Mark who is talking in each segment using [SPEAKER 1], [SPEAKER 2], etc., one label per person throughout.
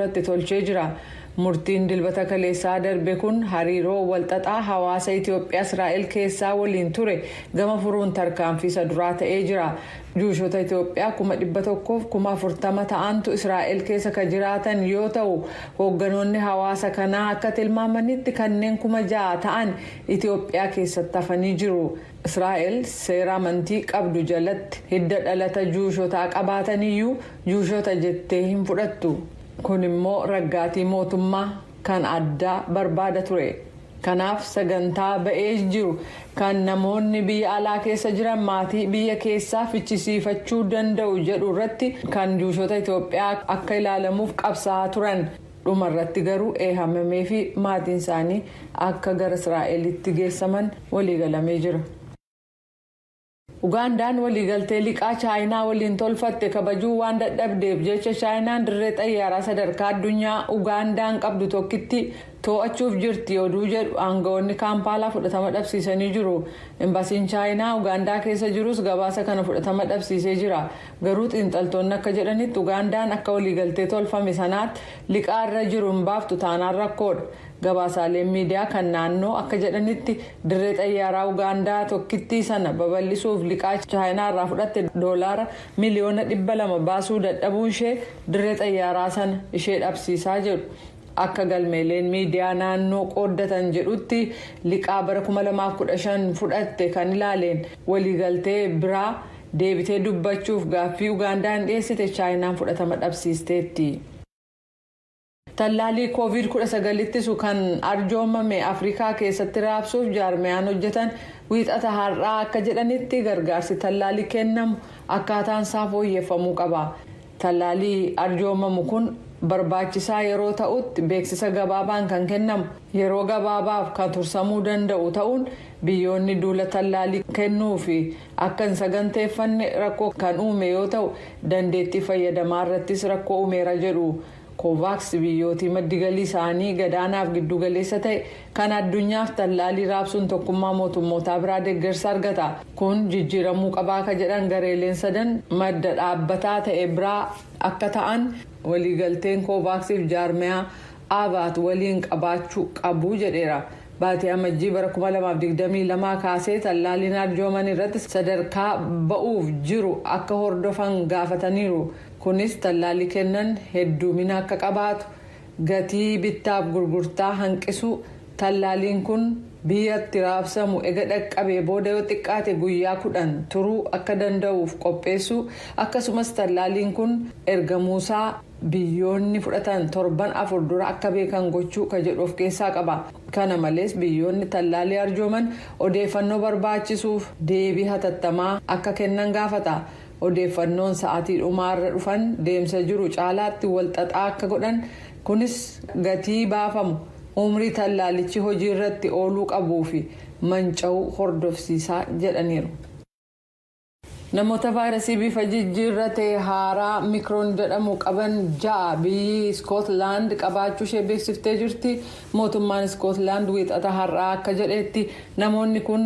[SPEAKER 1] xiyyeeffate tolchee jira. Murtiin dilbata kaleessaa darbe kun hariiroo walxaxaa hawaasa Itoophiyaa Israa'el keessaa waliin ture gama furuun tarkaanfii isa duraa ta'ee jira. Juushota Itoophiyaa 140,040 ta'antu Israa'el keessa kan jiraatan yoo ta'u, hoogganoonni hawaasa kanaa akka tilmaamanitti kanneen 6,000 ta'an Itoophiyaa keessatti hafanii jiru. Israa'el seera amantii qabdu jalatti hidda dhalata juushotaa qabaataniyyuu juushota jettee hin fudhattu. Kun immoo raggaatii mootummaa kan addaa barbaada ture. Kanaaf sagantaa ba'ee jiru kan namoonni biyya alaa keessa jiran maatii biyya keessaa fichisiifachuu danda'u jedhu irratti kan juushota Itoophiyaa akka ilaalamuuf qabsaa'aa turan. Dhumarratti garuu eehamamee fi maatiin isaanii akka gara Israa'elitti geessaman waliigalamee jira. Ugandaan waliigaltee liqaa Chaayinaa waliin tolfatte kabajuu waan dadhabdeef jecha Chaayinaan dirree xayyaaraa sadarkaa addunyaa Ugandaan qabdu tokkitti to'achuuf jirti oduu jedhu aangawoonni Kaampaalaa fudhatama dhabsiisanii jiru. Embaasiin Chaayinaa Ugandaa keessa jirus gabaasa kana fudhatama dhabsiisee jira. Garuu xiinxaltoonni akka jedhanitti Ugandaan akka waliigaltee tolfame sanaatti liqaa irra jiru hin baaftu taanaan rakkoodha. Gabaasaaleen miidiyaa kan naannoo akka jedhanitti dirree xayyaaraa Ugandaa tokkitti sana babal'isuuf liqaa Chaayinaa irraa fudhatte $2 miliyoona 200 baasuu dadhabuun ishee dirree xayyaaraa sana ishee dhabsiisaa jedhu. Akka galmeeleen miidiyaa naannoo qooddatan jedhutti liqaa bara 2015 fudhatte kan ilaaleen waliigaltee biraa deebitee dubbachuuf gaaffii Ugandaan dhiyeessite Chaayinaan fudhatama dhabsiisteetti. Tallaalii COVID-19 ittisu kan arjoomame Afrikaa keessatti raabsuuf jaarmiyaan hojjetan wiixata har'aa akka jedhanitti gargaarsi tallaalii kennamu akkaataan isaa fooyyeffamuu qaba. Tallaalii arjoomamu kun barbaachisaa yeroo ta'utti beeksisa gabaabaan kan kennamu yeroo gabaabaaf kan tursamuu danda'u ta'uun biyyoonni duula tallaalii kennuu fi akka hin saganteeffanne rakkoo kan uume yoo ta'u dandeettii fayyadamaa irrattis rakkoo uumeera jedhu. Kovaaks biyyootii maddigalii isaanii gadaanaaf giddugaleessa ta'e kan addunyaaf tallaalii raabsuun tokkummaa mootummootaa biraa deeggarsa argata. Kun jijjiiramuu qabaa akka jedhan gareeleen sadan madda dhaabbataa ta'e biraa akka ta'an waliigalteen Kovaaksiif jaarmiyaa ABAT waliin qabaachuu qabu jedheera. Baatii amajjii bara 2022 kaasee tallaaliin arjooman irratti sadarkaa ba'uuf jiru akka hordofan gaafataniiru. Kunis tallaalii kennan hedduumina akka qabaatu gatii bittaaf gurgurtaa hanqisuu tallaaliin kun biyyatti raabsamu ega dhaqqabee booda yoo xiqqaate guyyaa 10 turuu akka danda'uuf qopheessuu akkasumas tallaaliin kun ergamuusaa biyyoonni fudhatan 7-4 dura akka beekan gochuu ka jedhu of keessaa qaba. Kana malees biyyoonni tallaalii arjooman odeeffannoo barbaachisuuf deebii hatattamaa akka kennan gaafata. Odeeffannoon sa'aatii dhumaarra dhufan deemsa jiru caalaatti walxaxaa akka godhan kunis gatii baafamu umrii tallaalichi hojii irratti ooluu qabuu fi manca'uu hordofsiisaa jedhaniiru. Namoota vaayirasii bifa jijjiirratee haaraa mikroon jedhamu qaban 6 biyyi Iskootlaand qabaachuu ishee beeksiftee jirti. Mootummaan Iskootlaand wiixata har'aa akka jedhetti namoonni kun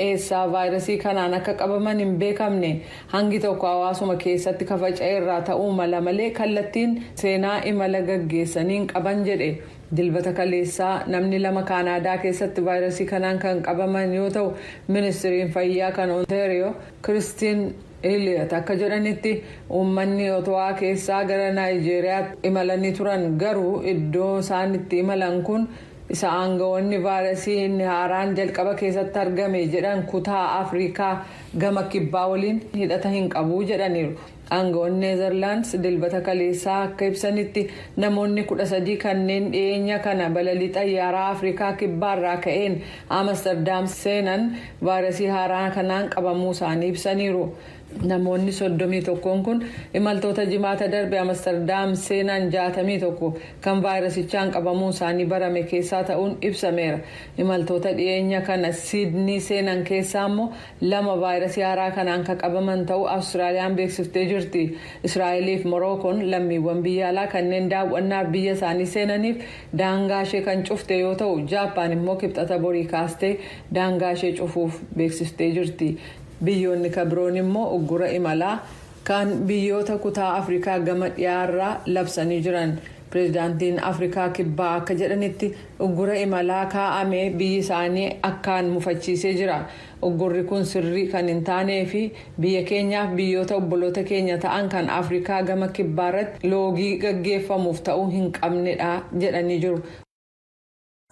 [SPEAKER 1] eessaa vaayirasii kanaan akka qabaman hin beekamne hangi tokko hawaasuma keessatti faca'eerraa ta'uu mala malee kallattiin seenaa imala gaggeessaniin qaban jedhe. Dilbata kaleessaa namni 2 Kaanaadaa keessatti vaayirasii kanaan kan qabaman yoo ta'u ministiriin fayyaa kan Ontario Kiristiin Elliot akka jedhanitti uummanni Otowaa keessaa gara Naayijeeriyaatti imalanii turan garuu iddoo isaan itti imalan kun isa aangawoonni vaayirasii inni haaraan jalqaba keessatti argame jedhan kutaa Afrikaa gama kibbaa waliin hidhata hin qabu jedhaniiru. Aangawoonni Neezerlaandis dilbata kaleessaa akka ibsanitti namoonni 13 kanneen dhiyeenya kana balalii xayyaaraa Afrikaa kibbaarraa ka'een Amsterdam seenan vaayirasii haaraa kanaan qabamuu isaanii ibsaniiru. Namoonni 31 kun imaltoota jimaata darbe Amsterdam seenan 61 kan vaayirasichaan qabamuu isaanii barame keessaa ta'uun ibsameera. Imaltoota dhiyeenya kana Siidnii seenan keessaa immoo 2 vaayirasii haaraa kanaan kan qabaman ta'uu Awustiraaliyaan beeksiftee jirti. Israa'eliif Morookoon lammiiwwan biyya alaa kanneen daawwannaaf biyya isaanii seenaniif daangaa ishee kan cufte yoo ta'u Jaappaan immoo kibxata borii kaastee daangaa ishee cufuuf beeksiftee jirti. Biyyoonni kabroon immoo uggura imalaa kan biyyoota kutaa Afrikaa gama dhiyaarraa labsanii jiran. Pireezidaantiin Afrikaa Kibbaa akka jedhanitti uggura imalaa kaa'ame biyyi isaanii akkaan mufachiisee jira. Uggurri kun sirrii kan hin taanee fi biyya keenyaaf biyyoota obboloota keenya ta'an kan Afrikaa gama kibbaarratti loogii gaggeeffamuuf ta'uu hin qabnedha jedhanii jiru.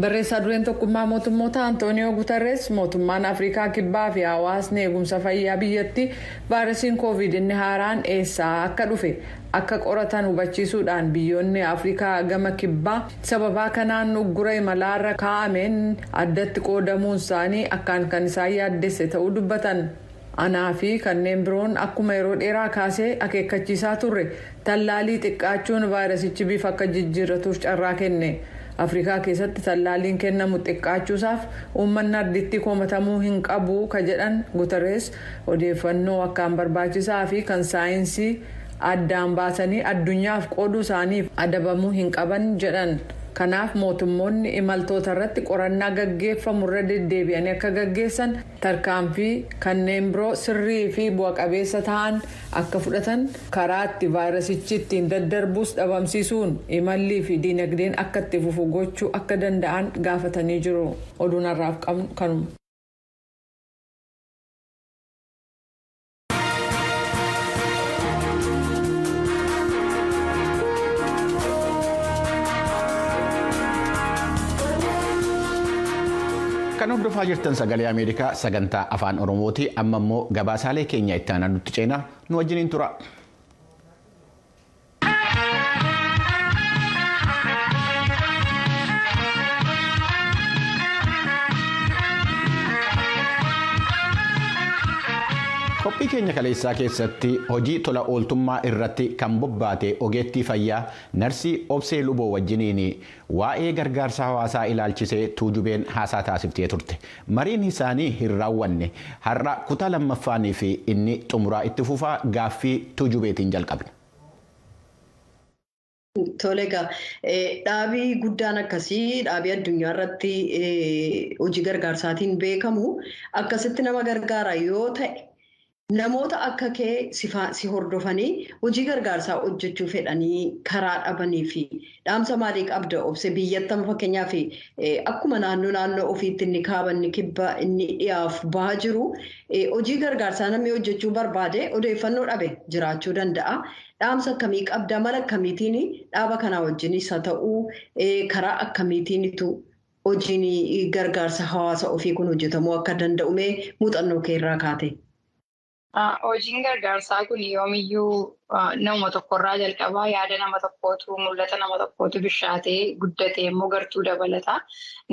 [SPEAKER 1] Barreessaa dureen tokkummaa mootummoota Antooniyoo Guterres mootummaan Afrikaa Kibbaa fi hawaasni eegumsa fayyaa biyyatti vaayirasiin COVID inni haaraan eessaa akka dhufe akka qoratan hubachiisuudhaan biyyoonni Afrikaa gama Kibbaa sababa kanaan uggura imalaarra kaa'ameen addatti qoodamuun isaanii akkaan kan isaan yaaddesse ta'uu dubbatan. Anaa fi kanneen biroon akkuma yeroo dheeraa kaasee akeekkachiisaa turre tallaalii xiqqaachuun vaayirasichi bifa akka jijjiirratuuf carraa kenne. Afrikaa keessatti tallaaliin kennamu xiqqaachuusaaf uummanni ardiitti komatamuu hin qabu ka jedhan Guterres odeeffannoo akkaan barbaachisaa fi kan saayinsii addaan baasanii addunyaaf qooduu isaaniif adabamuu hin qaban jedhan. Kanaaf mootummoonni imaltoota irratti qorannaa gaggeeffamu irra deddeebi'anii akka gaggeessan tarkaanfii kanneen biroo sirrii fi bu'a qabeessa ta'an akka fudhatan karaa itti vaayirasichi ittiin daddarbus dhabamsiisuun imallii fi diinagdeen akka itti fufu gochuu akka danda'an gaafatanii jiru. Oduun har'aaf qabnu kanuma.
[SPEAKER 2] Kan hordofaa jirtan sagalee Ameerikaa sagantaa Afaan Oromooti. Amma immoo gabaasaalee keenya itti aanaa nutti ceenaa nu wajjiniin tura. Qophii keenya kaleessaa keessatti hojii tola ooltummaa irratti kan bobbaate ogeettii fayyaa narsii Obsee Luboo wajjiniin waa'ee gargaarsa hawaasaa ilaalchisee tuujubeen haasaa taasiftee turte. Mariin isaanii hin raawwanne har'a kutaa lammaffaanii fi inni xumuraa itti fufaa gaaffii tuujubeetiin jalqabne.
[SPEAKER 3] Tolega dhaabii guddaan akkasii dhaabii addunyaa irratti hojii gargaarsaatiin beekamu akkasitti nama gargaara yoo ta'e namoota akka kee si hordofanii hojii gargaarsaa hojjechuu fedhanii karaa dhabanii fi dhaamsa maalii qabda Obse biyyattii fakkeenyaaf akkuma naannoo ofiitti inni kaaba inni kibba inni dhiyaaf bahaa jiru hojii gargaarsaa namni hojjechuu barbaade odeeffannoo dhabe jiraachuu danda'a. Dhaamsa akkamii qabda mala akkamiitiin dhaaba kanaa wajjinis haa ta'uu karaa akkamiitiinitu hojiin gargaarsa hawaasa ofii kun hojjetamuu akka danda'ume muuxannoo kee irraa kaate.
[SPEAKER 4] Hojiin gargaarsaa kun yoomiyyuu nama tokkorraa jalqabaa yaada nama tokkootu mul'ata nama tokkootu bishaatee guddatee immoo gartuu dabalata.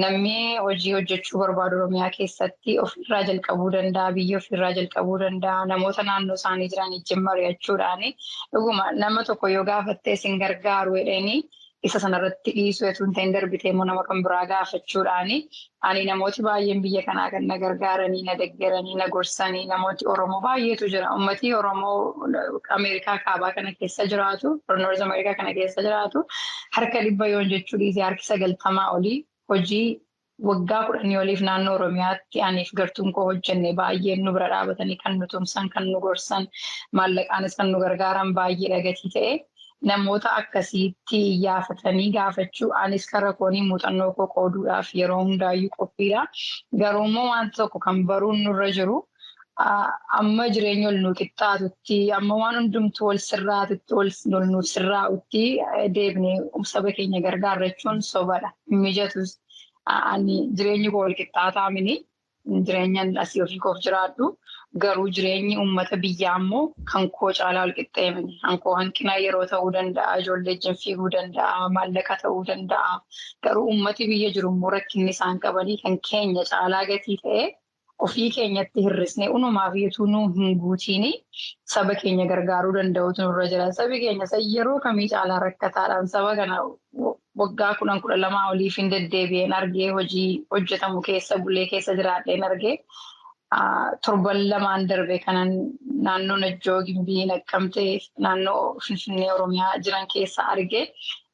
[SPEAKER 4] Namni hojii hojjechuu barbaadu Oromiyaa keessatti ofirraa jalqabuu danda'a, biyya ofirraa jalqabuu danda'a, namoota naannoo isaanii jiran wajjin mari'achuudhaan dhuguma nama tokko yoo gaafattee isin gargaaru jedhanii isa sanarratti dhiisuu etuu hin ta'in darbitee immoo nama kan biraa gaafachuudhaan ani namooti baay'een biyya kanaa kan na gargaaranii, na deeggaranii, na gorsanii namooti Oromoo baay'eetu jira. Uummatni Oromoo Ameerikaa kaabaa kana keessa jiraatu, Noorz Ameerikaa kana keessa jiraatu harka 100 yoo jechuu dhiisee harki 90 olii hojii waggaa 10 oliif naannoo Oromiyaatti aniif gartuun koo hojjenne baay'een nu bira dhaabatanii kan nu tumsan, kan nu gorsan, maallaqaanis kan nu gargaaran baay'ee dhagatii ta'e. Namoota akkasiitti iyyafatanii gaafachuu anis karaa koonii muuxannoo koo qooduudhaaf yeroo hundaayyuu qophiidha. Garuu immoo wanta tokko kan baruun nurra jiru amma jireenya ol nu qixxaatutti amma waan hundumtuu wal sirraatutti wal nu sirraa'utti deebinee saba keenya gargaarrachuun sobadha. Mijatus ani jireenyi koo wal qixxaataa mini jireenyaan asii ofii koof jiraadhu. Garuu jireenyi uummata biyyaa immoo kan koo caalaa wal qixxeemini. Kan koo hanqina yeroo ta'uu danda'a, ijoollee ijjiin fiiguu danda'a, maallaqa ta'uu danda'a. Garuu uummati biyya jiru immoo rakkinni isaan qabanii kan keenya caalaa gatii ta'e ofii keenyatti hir'isnee unumaaf yetuu nuu hin guutiini saba keenya gargaaruu danda'utu nurra jira. Sabi keenya yeroo kamii caalaa rakkataadhaan saba kana waggaa 12 oliif hin deddeebi'een argee hojii hojjetamu keessa bulee keessa jiraadheen argee. Torban 2 darbe kanan naannoo Najjoo Gimbii Naqqamtee naannoo Finfinnee Oromiyaa jiran keessa arge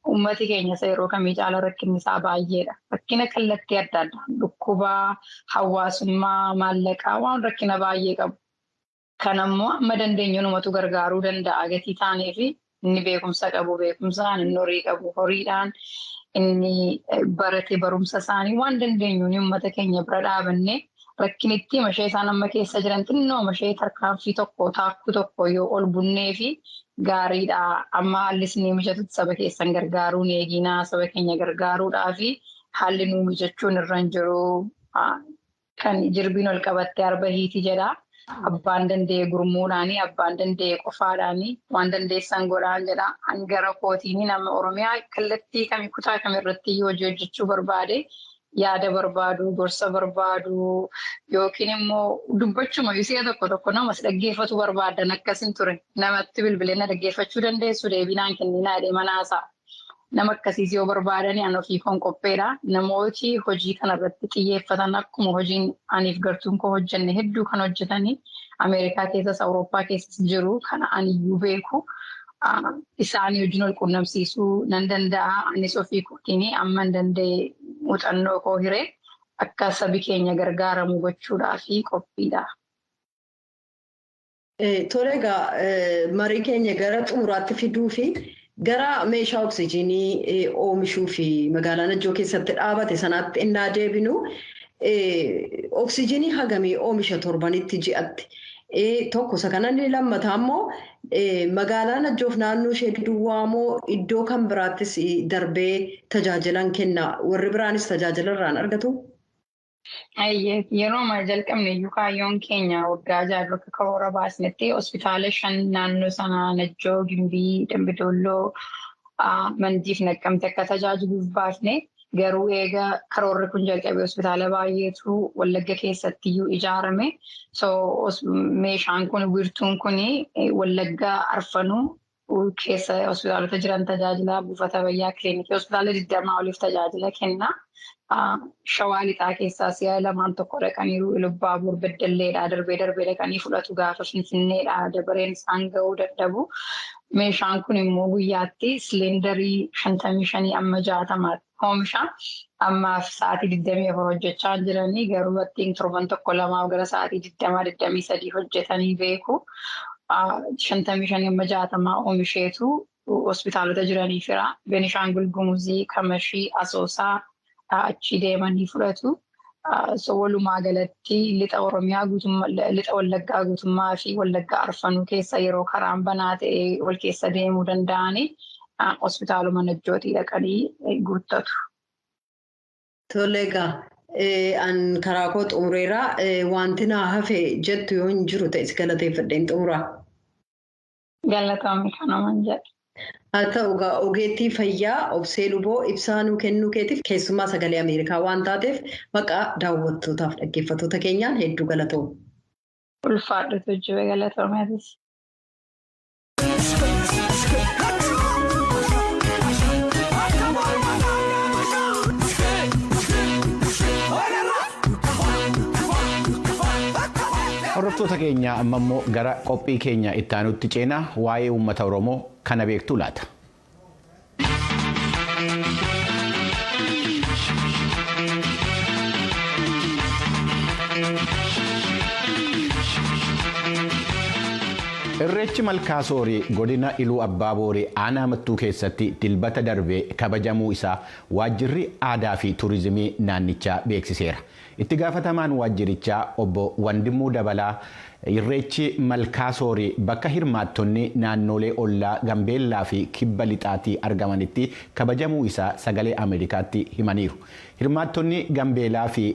[SPEAKER 4] uummati keenya yeroo kamii caalaa rakkinni isaa baay'eedha. Rakkina kallattii adda addaa dhukkubaa, hawaasummaa, maallaqaa waan rakkina baay'ee qabu. Kanammoo amma dandeenyu numatu gargaaruu danda'a gatii taanee fi inni beekumsa qabu beekumsaan, inni horii qabu horiidhaan, inni barate barumsa isaanii waan dandeenyuun uummata keenya bira dhaabannee rakkinitti mashee isaan amma keessa jiran xinnoo mashee tarkaanfii tokko taakkuu tokko yoo ol bunnee fi gaariidha. Amma haalli isin mijatutti saba keessan gargaaruun eeginaa saba keenya gargaaruudhaa fi haalli nuu mijachuun irra hin jiru. Kan jirbiin ol qabattee arba hiiti jedha. Abbaan danda'e gurmuudhaanii, abbaan danda'e qofaadhaanii, waan dandeessan godhaan jedha. Hangara kootiini nama Oromiyaa kallattii kamii kutaa kamirratti hojii hojjechuu barbaade yaada barbaadu, gorsa barbaadu yookiin immoo dubbachuma si'a tokko namas dhaggeeffatu barbaadan akkasin ture. Namatti bilbileena dhaggeeffachuu dandeessu deebinaan kenninaa jedhee manaasaa. Nama akkasiis yoo barbaadanii an ofii koon qopheedha. Namooti hojii kanarratti xiyyeeffatan akkuma hojiin aniif gartuun koo hojjenne hedduu kan hojjetanii Ameerikaa keessas Awurooppaa keessas jiru kana aniyyuu beeku. Isaanii hojiin ol quunnamsiisuu nan danda'a. Anis ofii kootiin amma hin danda'e muuxannoo koo hiree akka sabi keenya gargaaramu gochuudhaaf qophiidha.
[SPEAKER 3] Tole egaa marii keenya gara xumuraatti fiduu fi gara meeshaa oksijiinii oomishuu fi magaalaa Najjoo keessatti dhaabate sanaatti innaa deebinu oksijiinii hagamii oomisha torbanitti ji'atti. Tokko isa kanan lammataa immoo magaalaa Najjoof naannoo ishee duwwaa moo iddoo kan biraattis darbee tajaajilan kenna warri biraanis tajaajila irraan argatu?
[SPEAKER 4] Yeroo amma jalqabne iyyuu kaayyoon keenya waggaa jaarraa akka karoora baasnetti hospitaala 5 naannoo sanaa Najjoo, Gimbii, Dambidolloo, Mandiif Naqqamte akka tajaajiluuf baasne garuu eega karoorri kun jalqabee hospitaala baay'eetu Wallagga keessatti iyyuu ijaarame. Meeshaan kun wiirtuun kun Wallagga Arfanuu keessa hospitaalota jiran tajaajila buufata fayyaa kiliinikii hospitaala 20 oliif tajaajila kenna. Shawaa lixaa keessaa si'a lamaan tokko dhaqaniiru Ilubbaabur Beddalleedhaa darbee dhaqanii fudhatu gaafa Finfinneedhaa dabareen isaan ga'uu dadhabu. Meeshaan kun immoo guyyaatti silindarii 55 amma 60 oomisha. Ammaaf sa'aatii 24 hojjechaa jiranii garuu battiin torban tokko lamaaf gara sa'aatii 20-23 hojjetanii beeku. 55 amma 60 oomisheetu hospitaalota jiraniifira. Beenishaangul Gumuzii, Kamashii, Asoosaa achi deemanii fudhatu. Walumaa galatti lixa Oromiyaa lixa Wallaggaa guutummaa fi Wallaggaa Arfanuu keessa yeroo karaan banaa ta'e wal keessa deemuu danda'anii hospitaaluma Najjootii dhaqanii guuttatu.
[SPEAKER 3] Tole egaa an karaa koo xumureera wanti naa hafe jettu yoo hin jiru ta'es galateeffadheen xumuraa.
[SPEAKER 4] Galatoomii kanumaan jedha.
[SPEAKER 3] Haa ta'u egaa ogeettii fayyaa obsee luboo ibsaa nuu kennuu keetiif keessumaa sagalee Ameerikaa waan taateef maqaa daawwattootaaf dhaggeeffattoota keenyaan hedduu galatoomu.
[SPEAKER 4] Ulfaadhutu jiru galatoomeetis.
[SPEAKER 2] Hordoftoota keenya amma immoo gara qophii keenya itti aanutti ceenaa waa'ee uummata Oromoo kana beektu laata. Irreechi malkaa soorii godina Iluu Abbaa Boorii aanaa mattuu keessatti dilbata darbee kabajamuu isaa waajjirri aadaa fi turizimii naannichaa beeksiseera. Itti gaafatamaan waajjirichaa obbo Wandimuu Dabalaa irreechi malkaa soorii bakka hirmaattonni naannolee ollaa Gambeellaa fi Kibba Lixaatii argamanitti kabajamuu isaa sagalee Ameerikaatti himaniiru. Hirmaattonni Gambeellaa fi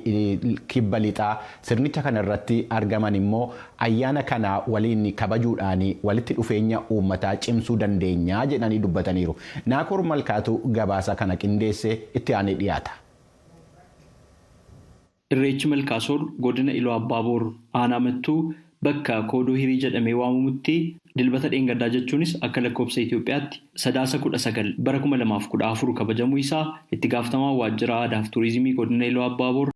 [SPEAKER 2] Kibba Lixaa sirnicha kanarratti argaman immoo ayyaana kana waliin kabajuudhaan walitti dhufeenya uummataa cimsuu dandeenya jedhanii dubbataniiru. Naakoor Malkaatu gabaasa kana qindeesse itti aanee dhiyaata.
[SPEAKER 5] Irreechi malkaa soor godina Iluu Abbaa Boor aanaa mattuu bakka koodoo hirii jedhamee waamamutti dilbata dheengaddaa jechuunis akka lakkoofsa Itoophiyaatti 9/19 bara 2014 kabajamuu isaa itti gaafatamaa waajjira aadaa fi turizimii godina Iluu Abbaa Boor